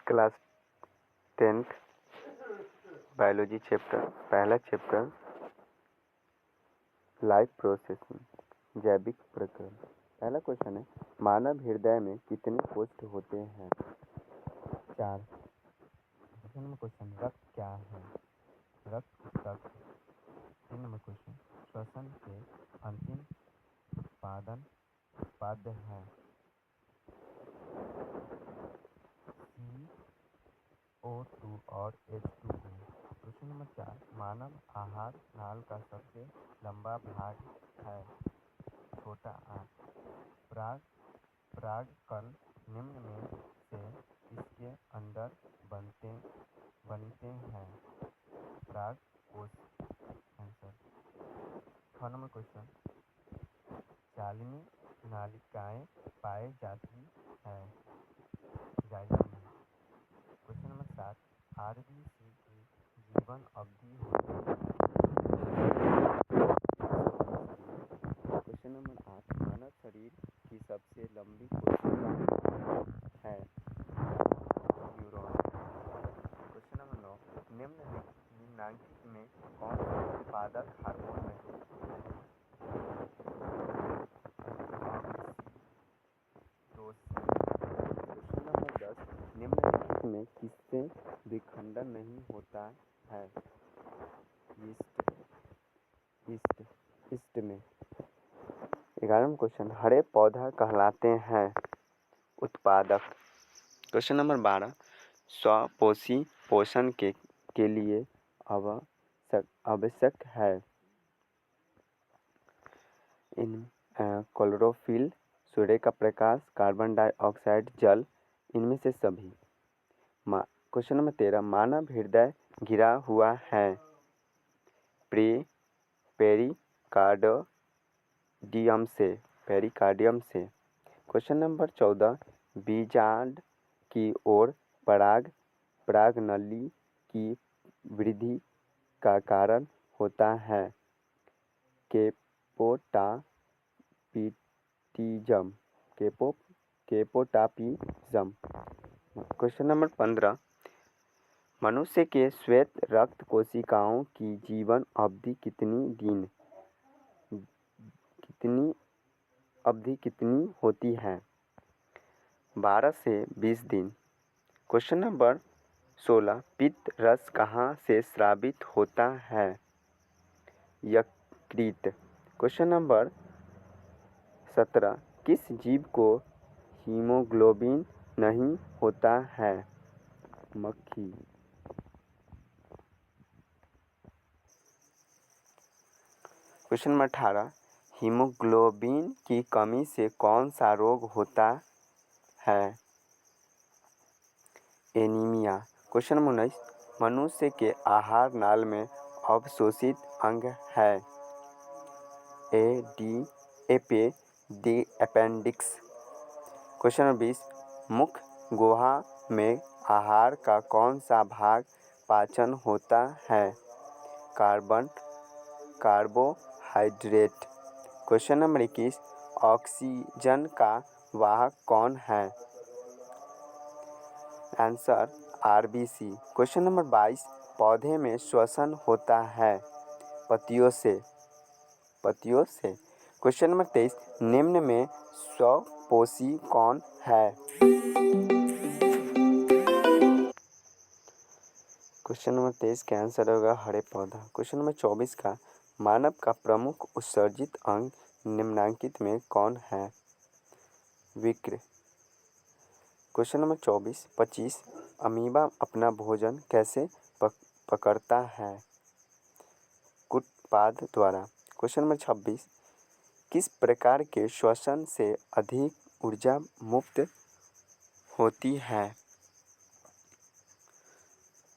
Class 10th biology chapter, पहला chapter life processing, जैविक प्रक्रम। पहला क्वेश्चन है, मानव हृदय में कितने कोष्ठ होते हैं? 4। क्वेश्चन नंबर क्वेश्चन, रक्त क्या है? रक्त ऊतक। 3 नंबर क्वेश्चन, श्वसन के अंतिम उत्पाद्य है CO2 और H2O। क्वेश्चन नंबर 4, मानव आहार नाल का सबसे लंबा भाग है छोटा आंत। परागकण निम्न में से किसके अंदर बनते हैं? परागकोश। आंसर। 6 नंबर क्वेश्चन, चालनी नालिकाएं पाई जाती है जाइलम में। क्वेश्चन नंबर 7, आरबीसी की जीवन अवधि होती है। क्वेश्चन नंबर 8, मानव शरीर की सबसे लंबी कोशिका है न्यूरॉन। क्वेश्चन नंबर 9, निम्नलिखित में कौन सा उत्पादक हार्मोन नहीं? क्वेश्चन नंबर 10, निम्नलिखित में किससे विखंडन नहीं होता है? ईस्ट में। 11वां क्वेश्चन, हरे पौधा कहलाते हैं उत्पादक। क्वेश्चन नंबर 12, स्वपोषी पोषण के लिए आवश्यक है क्लोरोफिल, सूर्य का प्रकाश, कार्बन डाइऑक्साइड, जल, इनमें से सभी। क्वेश्चन नंबर 13, मानव हृदय घिरा हुआ है पेरिकार्डियम से। क्वेश्चन नंबर 14, बीजांड की ओर परागनली की वृद्धि का कारण होता है केपोटापिज्म। क्वेश्चन नंबर 15, मनुष्य के श्वेत रक्त कोशिकाओं की जीवन अवधि कितनी होती है? 12 से 20 दिन। क्वेश्चन नंबर 16, पित्त रस कहाँ से स्रावित होता है? यकृत। क्वेश्चन नंबर 17, किस जीव को हीमोग्लोबिन नहीं होता है? मक्खी। क्वेश्चन नंबर 18, हीमोग्लोबिन की कमी से कौन सा रोग होता है? एनीमिया। क्वेश्चन नंबर 19, मनुष्य के आहार नाल में अवशोषित अंग है अपेंडिक्स। क्वेश्चन नंबर 20, मुख गुहा में आहार का कौन सा भाग पाचन होता है? कार्बोहाइड्रेट। क्वेश्चन नंबर 21, ऑक्सीजन का वाहक कौन है? Answer, RBC. क्वेश्चन नंबर 22, पौधे में श्वसन होता है पत्तियों से। क्वेश्चन नंबर 23, निम्न में स्वपोषी कौन है? क्वेश्चन नंबर 23 का आंसर होगा हरे पौधा। क्वेश्चन नंबर 24 का, मानव का प्रमुख उत्सर्जित अंग निम्नलिखित में कौन है? विक्र। क्वेश्चन नंबर 25, अमीबा अपना भोजन कैसे पकड़ता है? कुटपाद द्वारा। क्वेश्चन नंबर 26, किस प्रकार के श्वसन से अधिक ऊर्जा मुक्त होती है?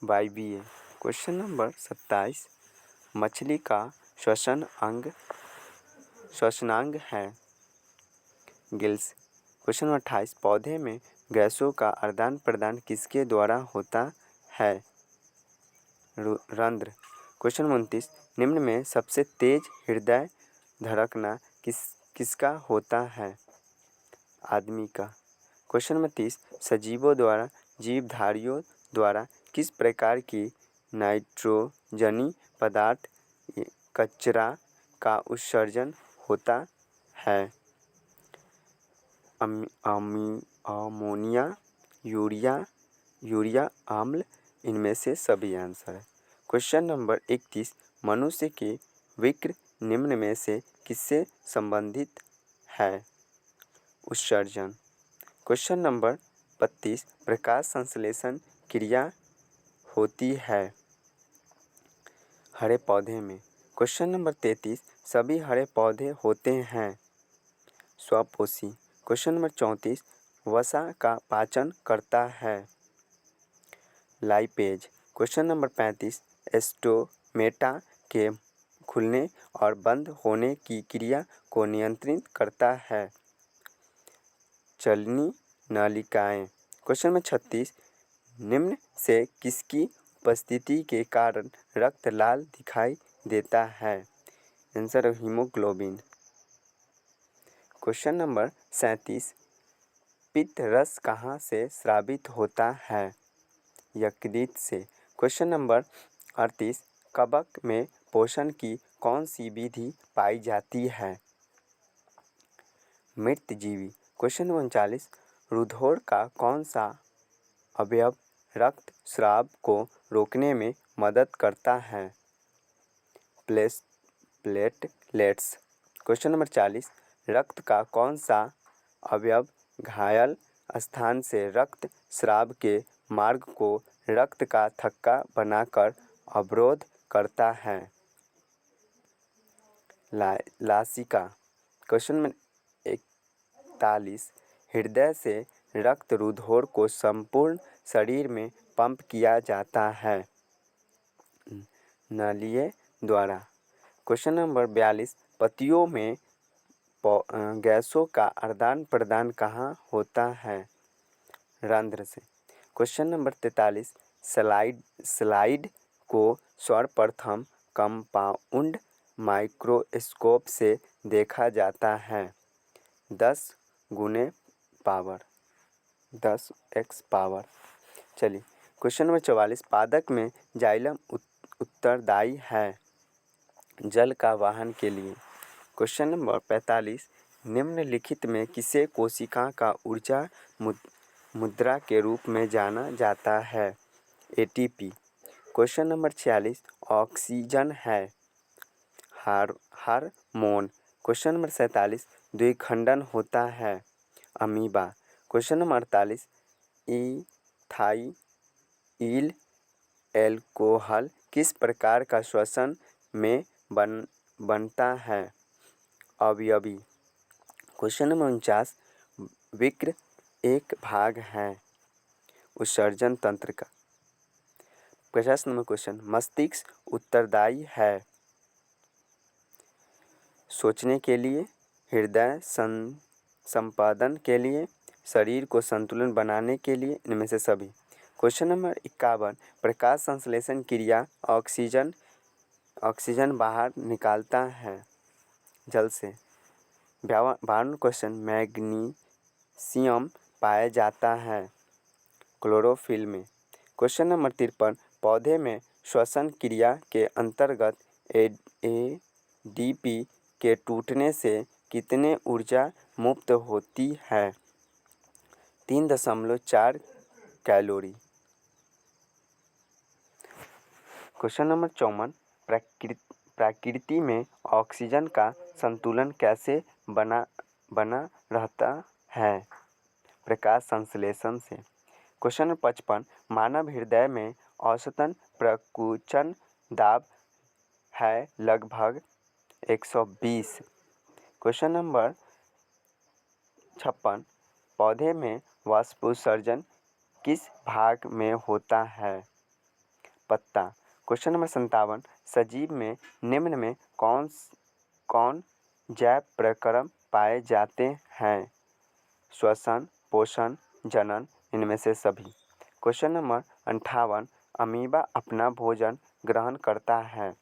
वायवीय। क्वेश्चन नंबर 27, मछली का श्वसनांग है गिल्स। क्वेश्चन नंबर 28, पौधे में गैसों का आदान प्रदान किसके द्वारा होता है? रंध्र। क्वेश्चन नंबर 29, निम्न में सबसे तेज हृदय धड़कना किसका होता है? आदमी का। क्वेश्चन नंबर 30, सजीवों द्वारा जीवधारियों द्वारा किस प्रकार की नाइट्रोजनी पदार्थ कचरा का उत्सर्जन होता है? अमोनिया, यूरिया अम्ल, इनमें से सभी आंसर है। क्वेश्चन नंबर 31, मनुष्य के विक्र निम्न में से किससे संबंधित है? उत्सर्जन। क्वेश्चन नंबर 32, प्रकाश संश्लेषण क्रिया होती है हरे पौधे में। क्वेश्चन नंबर 33, सभी हरे पौधे होते हैं स्वपोषी। क्वेश्चन नंबर 34, वसा का पाचन करता है लाइपेज। क्वेश्चन नंबर 35, स्टोमेटा के खुलने और बंद होने की क्रिया को नियंत्रित करता है चलनी नलिकाएं। क्वेश्चन नंबर 36, निम्न से किसकी उपस्थिति के कारण रक्त लाल दिखाई देता है? आंसर है हीमोग्लोबिन। क्वेश्चन नंबर 37, पित्त रस कहाँ से स्रावित होता है? यकृत से। क्वेश्चन नंबर 38, कवक में पोषण की कौन सी विधि पाई जाती है? मृतजीवी। क्वेश्चन नंबर 39, रुधिर का कौन सा अवयव रक्त स्राव को रोकने में मदद करता है? प्लेटलेट्स। क्वेश्चन नंबर 40, रक्त का कौन सा अवयव घायल स्थान से रक्त स्राव के मार्ग को रक्त का थक्का बनाकर अवरोध करता है? लासिका। क्वेश्चन नंबर 41, हृदय से रक्त रुधिर को संपूर्ण शरीर में पंप किया जाता है नलियों द्वारा। क्वेश्चन नंबर 42, पत्तियों में गैसों का आदान प्रदान कहाँ होता है? रंध्र से। क्वेश्चन नंबर 43, स्लाइड को सर्वप्रथम कंपाउंड माइक्रोस्कोप से देखा जाता है 10x पावर। चलिए क्वेश्चन नंबर 44, पादप में जाइलम उत्तरदायी है जल का वाहन के लिए। क्वेश्चन नंबर 45, निम्नलिखित में किसे कोशिका का ऊर्जा मुद्रा के रूप में जाना जाता है? ATP। क्वेश्चन नंबर 46, ऑक्सीजन है हार्मोन। क्वेश्चन नंबर 47, द्विखंडन होता है amoeba. Question number 48, ethyl alcohol किस प्रकार का श्वसन में बनता है अवयवी? क्वेश्चन नंबर 49, विक्र एक भाग है उत्सर्जन तंत्र का। 50 नंबर क्वेश्चन, मस्तिष्क उत्तरदायी है सोचने के लिए, हृदय संपादन के लिए, शरीर को संतुलन बनाने के लिए, इनमें से सभी। क्वेश्चन नंबर 51, प्रकाश संश्लेषण क्रिया ऑक्सीजन बाहर निकालता है जल से। 52 क्वेश्चन, मैग्नीशियम पाया जाता है क्लोरोफिल में। क्वेश्चन नंबर 53, पौधे में श्वसन क्रिया के अंतर्गत ADP के टूटने से कितने ऊर्जा मुक्त होती है? 3.4 कैलोरी। क्वेश्चन नंबर 54, प्रकृति में ऑक्सीजन का संतुलन कैसे बना रहता है? प्रकाश संश्लेषण से। क्वेश्चन नंबर 55, मानव हृदय में औसतन प्रकुंचन दाब है लगभग 120। क्वेश्चन नंबर 56, पौधे में वाष्पोत्सर्जन किस भाग में होता है? पत्ता। क्वेश्चन नंबर 57, सजीव में निम्न में कौन जैव प्रक्रम पाए जाते हैं? श्वसन, पोषण, जनन, इनमें से सभी। क्वेश्चन नंबर 58, अमीबा अपना भोजन ग्रहण करता है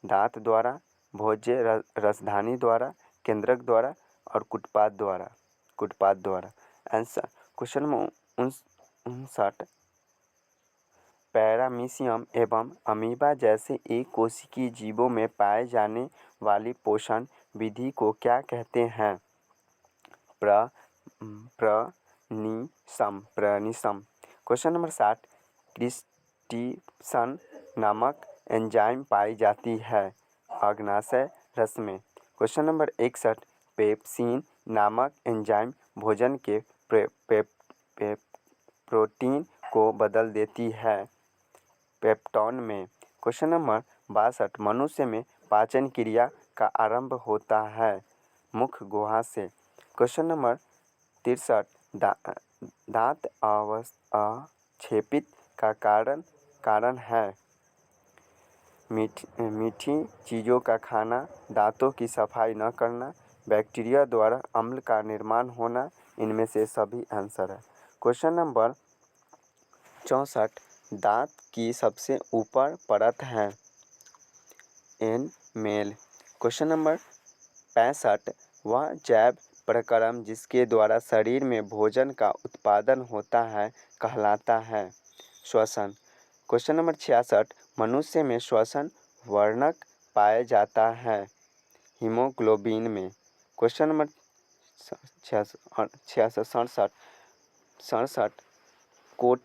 दांत द्वारा, भोज्य रसधानी द्वारा, केंद्रक द्वारा और कुटपाद द्वारा। आंसर क्वेश्चन नंबर 59 पैरामीशियम एवं अमीबा जैसे एक कोशिकीय जीवों में पाए जाने वाली पोषण विधि को क्या कहते हैं? प्रनिसम। क्वेश्चन नंबर 60 क्रिस्टिसन नामक एंजाइम पाई जाती है अग्नाशय रस में। क्वेश्चन नंबर 61 पेप्सिन नामक एंजाइम भोजन के प्रोटीन को बदल देती है पेप्टोन में। क्वेश्चन नंबर 62 मनुष्य में पाचन क्रिया का आरंभ होता है मुख गुहा से। क्वेश्चन नंबर 63 दांत अक्षेपित का कारण है मीठी चीज़ों का खाना, दांतों की सफाई न करना, बैक्टीरिया द्वारा अम्ल का निर्माण होना, इनमें से सभी आंसर है। क्वेश्चन नंबर 64 दांत की सबसे ऊपर परत है एनमेल। क्वेश्चन नंबर 65 वह जैव प्रक्रम जिसके द्वारा शरीर में भोजन का उत्पादन होता है कहलाता है श्वसन। क्वेश्चन नंबर 66 मनुष्य में श्वसन वर्णक पाया जाता है हीमोग्लोबिन में। क्वेश्चन नंबर 67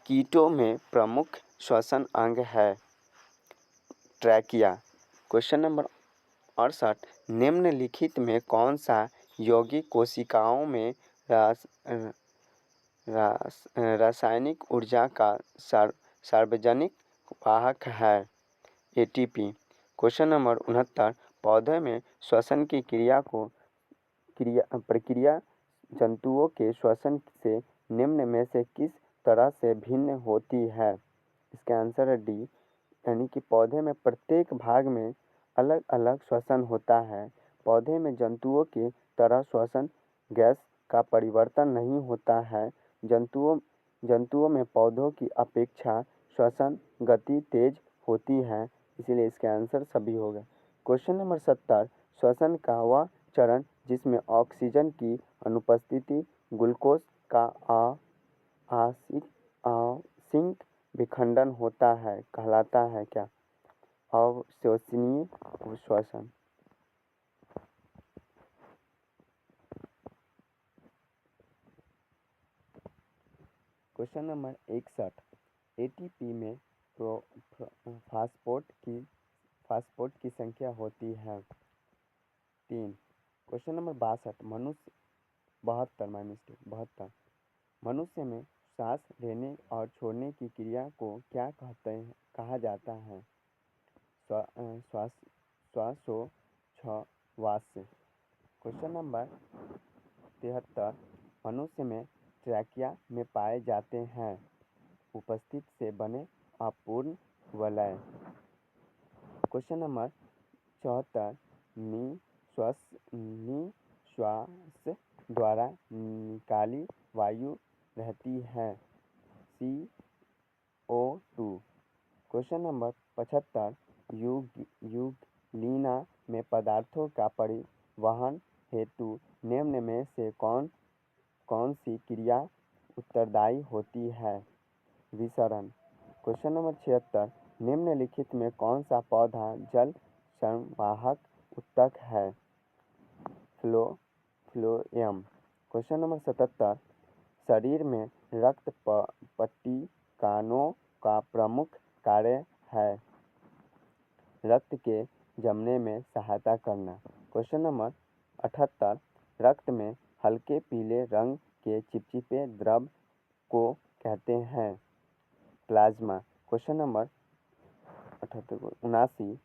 कीटों में प्रमुख श्वसन अंग है ट्रैकिया। क्वेश्चन नंबर 68 निम्नलिखित में कौन सा यौगिक कोशिकाओं में रासायनिक ऊर्जा का सार्वजनिक वाहक है एटीपी। क्वेश्चन नंबर 69 पौधे में श्वसन की प्रक्रिया जंतुओं के श्वसन से निम्न में से किस तरह से भिन्न होती है? इसका आंसर है डी, यानी कि पौधे में प्रत्येक भाग में अलग अलग श्वसन होता है। पौधे में जंतुओं की तरह श्वसन गैस का परिवर्तन नहीं होता है। जंतुओं में पौधों की अपेक्षा श्वसन गति तेज होती है, इसलिए इसके आंसर सभी होगा। क्वेश्चन नंबर 70 श्वसन का वह चरण जिसमें ऑक्सीजन की अनुपस्थिति ग्लूकोज का आंशिक विखंडन होता है कहलाता है क्या? अवशोषणीय श्वसन। क्वेश्चन नंबर 61 एटीपी में फास्फेट की संख्या होती है 3। क्वेश्चन नंबर 72 मनुष्य में सांस लेने और छोड़ने की क्रिया को क्या कहा जाता है? श्वासोच्छ्वास। क्वेश्चन नंबर 73 मनुष्य में ट्रैकिया में पाए जाते हैं उपस्थित से बने अपूर्ण वलय। क्वेश्चन नंबर 74 निश्वास द्वारा निकाली वायु रहती है CO2। क्वेश्चन नंबर 75 युगलिना में पदार्थों का परिवहन हेतु निम्न में से कौन सी क्रिया उत्तरदायी होती है? विसरण। क्वेश्चन नंबर 76 निम्नलिखित में कौन सा पौधा जल संवाहक उत्तक है? फ्लोएम। क्वेश्चन नंबर 77 शरीर में रक्त पट्टिकाओं का प्रमुख कार्य है रक्त के जमने में सहायता करना। क्वेश्चन नंबर 78 रक्त में हल्के पीले रंग के चिपचिपे द्रव को कहते हैं प्लाज्मा। क्वेश्चन नंबर 79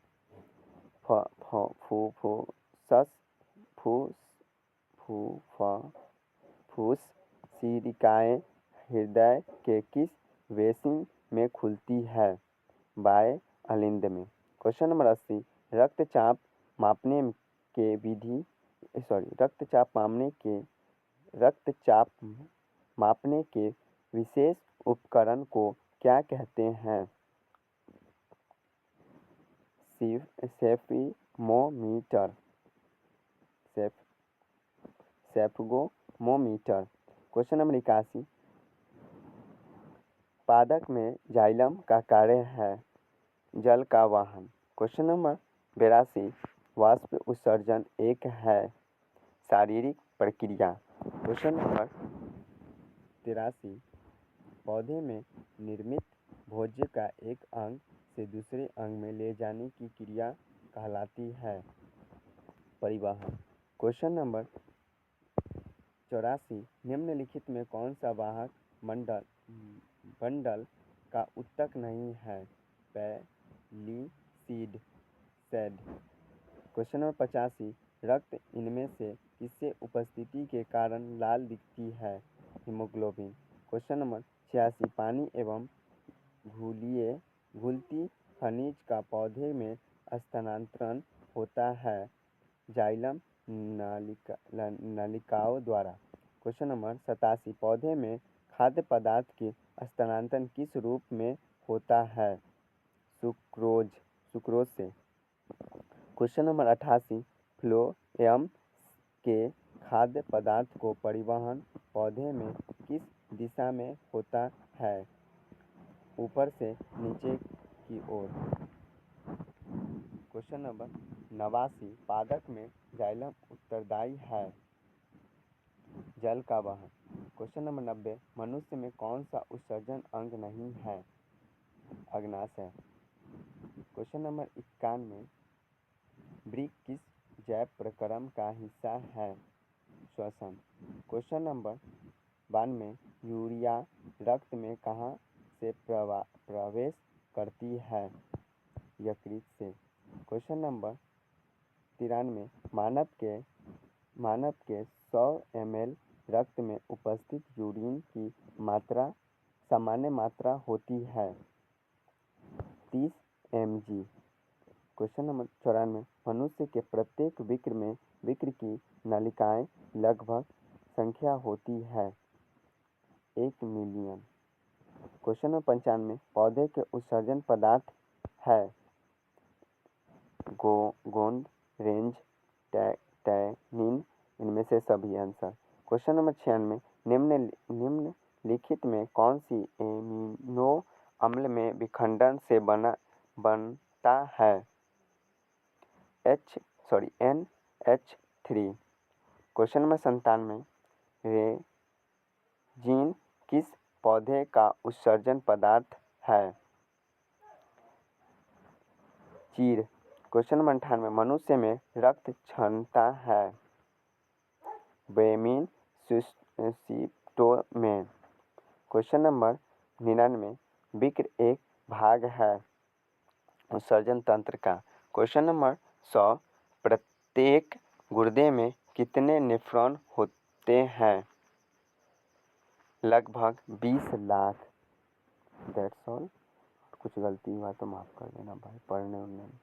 फुफ्फुसिकाएं हृदय के किस वेसिन में खुलती है? बाएं अलिंद में। क्वेश्चन नंबर 80 रक्तचाप मापने के विशेष उपकरण को क्या कहते हैं? सेफगोमोमीटर। क्वेश्चन नंबर 81 पादप में जाइलम का कार्य है जल का वाहन। क्वेश्चन नंबर 82 वाष्प उत्सर्जन एक है शारीरिक प्रक्रिया। क्वेश्चन नंबर 83 पौधे में निर्मित भोज्य का एक अंग से दूसरे अंग में ले जाने की क्रिया कहलाती है परिवहन। क्वेश्चन नंबर 84 निम्नलिखित में कौन सा वाहक बंडल का उत्तक नहीं है पैलिसीड सेड। क्वेश्चन नंबर 85 रक्त इनमें से किससे उपस्थिति के कारण लाल दिखती है हीमोग्लोबिन। क्वेश्चन नंबर 86 पानी एवं घुलती खनिज का पौधे में स्थानांतरण होता है जाइलम नलिकाओं द्वारा। क्वेश्चन नंबर 87 पौधे में खाद्य पदार्थ की स्थानांतरण किस रूप में होता है सुक्रोज से। क्वेश्चन नंबर 88 फ्लोएम के खाद्य पदार्थ को परिवहन पौधे में किस दिशा में होता है ऊपर से नीचे की ओर। क्वेश्चन नंबर 89 पादप में जाइलम उत्तरदायी है जल का वहन। क्वेश्चन नंबर 90 मनुष्य में कौन सा उत्सर्जन अंग नहीं है अग्नाशय। क्वेश्चन नंबर 91 वृक्क किस जैव प्रक्रम का हिस्सा है श्वसन। क्वेश्चन नंबर 92 यूरिया रक्त में कहाँ से प्रवेश करती है यकृत से। क्वेश्चन नंबर 93 मानव के 100 ml रक्त में उपस्थित यूरिन की मात्रा सामान्य मात्रा होती है 30 mg। क्वेश्चन नंबर 94 मनुष्य के प्रत्येक विक्र की नलिकाएं लगभग संख्या होती है 1 मिलियन। क्वेश्चन नंबर 95 पौधे के उत्सर्जन पदार्थ है गोंद रेंज टैनिन इनमें से सभी आंसर। क्वेश्चन नंबर 96 निम्नलिखित में कौन सी एमिनो अम्ल में विखंडन से बनता है NH3। क्वेश्चन नंबर 97 रेजिन किस पौधे का उत्सर्जन पदार्थ है चीड़। क्वेश्चन नंबर 98 मनुष्य में रक्त क्षमता है ब्रेमिन सिस्टोमेन। क्वेश्चन नंबर 99 विक्र एक भाग है उत्सर्जन तंत्र का। क्वेश्चन नंबर 100 प्रत्येक गुर्दे में कितने नेफ्रॉन होते हैं लगभग 20 लाख। That's all. कुछ गलती हुआ तो माफ़ कर देना भाई पढ़ने उड़ने में।